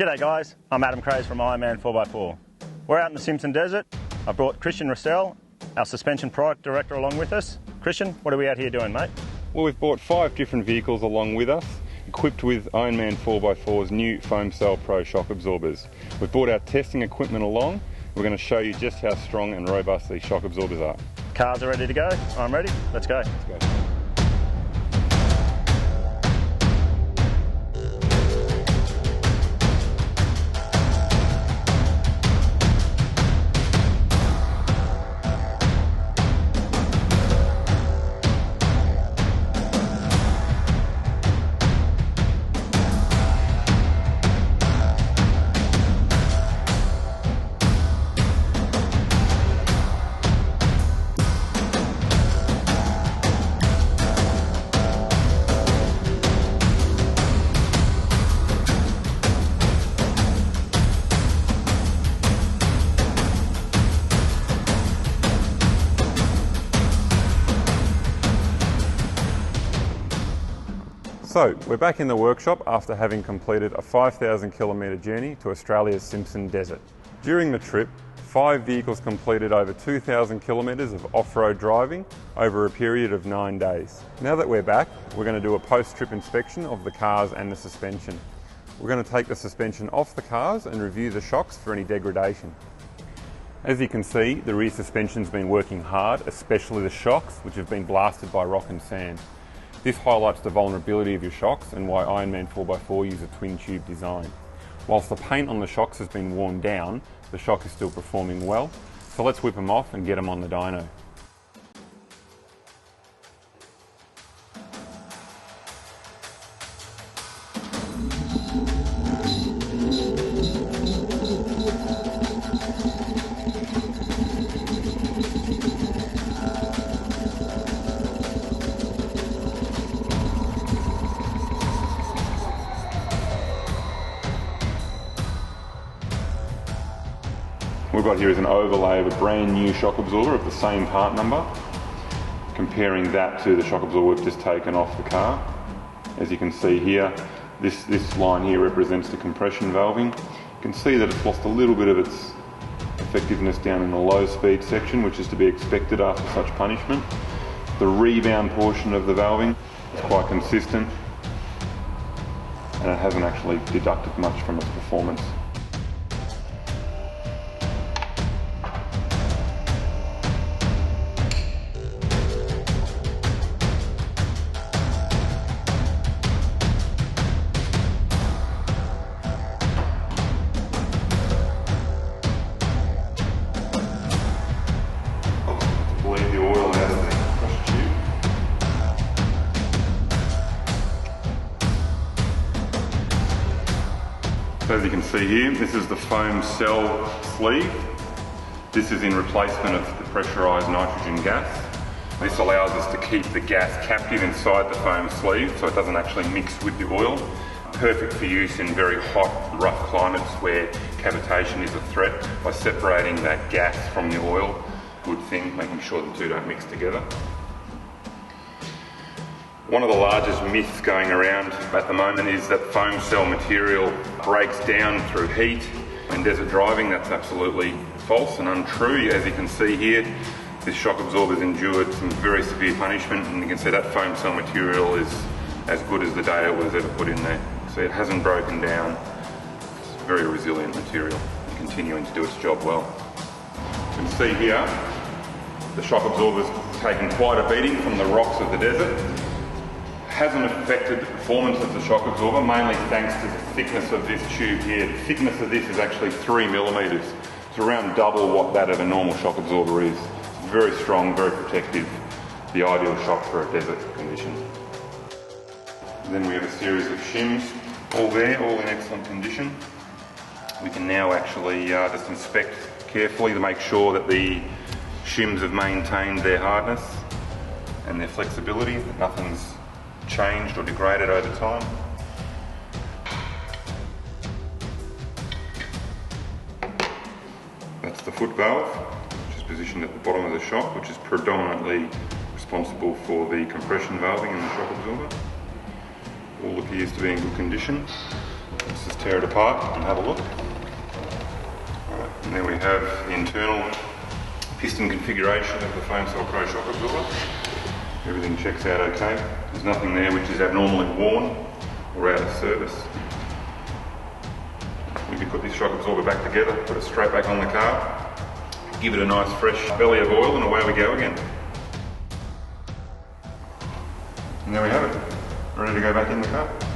G'day guys, I'm Adam Craze from Ironman 4x4. We're out in the Simpson Desert. I brought Christian Russell, our suspension product director, along with us. Christian, what are we out here doing, mate? Well, we've brought 5 different vehicles along with us, equipped with Ironman 4x4's new Foam Cell Pro shock absorbers. We've brought our testing equipment along. We're going to show you just how strong and robust these shock absorbers are. Cars are ready to go. I'm ready. Let's go. Let's go. So, we're back in the workshop after having completed a 5,000 kilometre journey to Australia's Simpson Desert. During the trip, 5 vehicles completed over 2,000 kilometres of off-road driving over a period of 9 days. Now that we're back, we're going to do a post-trip inspection of the cars and the suspension. We're going to take the suspension off the cars and review the shocks for any degradation. As you can see, the rear suspension's been working hard, especially the shocks, which have been blasted by rock and sand. This highlights the vulnerability of your shocks and why Ironman 4x4 use a twin tube design. Whilst the paint on the shocks has been worn down, the shock is still performing well, so let's whip them off and get them on the dyno. What we've got here is an overlay of a brand new shock absorber of the same part number, comparing that to the shock absorber we've just taken off the car. As you can see here, this line here represents the compression valving. You can see that it's lost a little bit of its effectiveness down in the low speed section, which is to be expected after such punishment. The rebound portion of the valving is quite consistent, and it hasn't actually deducted much from its performance. Bleed the oil out of the crush tube. So as you can see here, this is the foam cell sleeve. This is in replacement of the pressurised nitrogen gas. This allows us to keep the gas captive inside the foam sleeve so it doesn't actually mix with the oil. Perfect for use in very hot, rough climates where cavitation is a threat by separating that gas from the oil. Good thing, making sure the two don't mix together. One of the largest myths going around at the moment is that foam cell material breaks down through heat. In desert driving, that's absolutely false and untrue. As you can see here, this shock absorber has endured some very severe punishment, and you can see that foam cell material is as good as the day it was ever put in there. So it hasn't broken down. It's a very resilient material, continuing to do its job well. You can see here, the shock absorber's taken quite a beating from the rocks of the desert. Hasn't affected the performance of the shock absorber, mainly thanks to the thickness of this tube here. The thickness of this is actually 3 millimetres. It's around double what that of a normal shock absorber is. It's very strong, very protective, the ideal shock for a desert condition. And then we have a series of shims, all there, all in excellent condition. We can now actually just inspect carefully to make sure that the shims have maintained their hardness and their flexibility, that nothing's changed or degraded over time. That's the foot valve, which is positioned at the bottom of the shock, which is predominantly responsible for the compression valving in the shock absorber. All appears to be in good condition. Let's just tear it apart and have a look. Right, and there we have the internal piston configuration of the Foam Cell Pro shock absorber. Everything checks out okay. There's nothing there which is abnormally worn or out of service. We can put this shock absorber back together, put it straight back on the car, give it a nice fresh belly of oil, and away we go again. And there we have it, ready to go back in the car.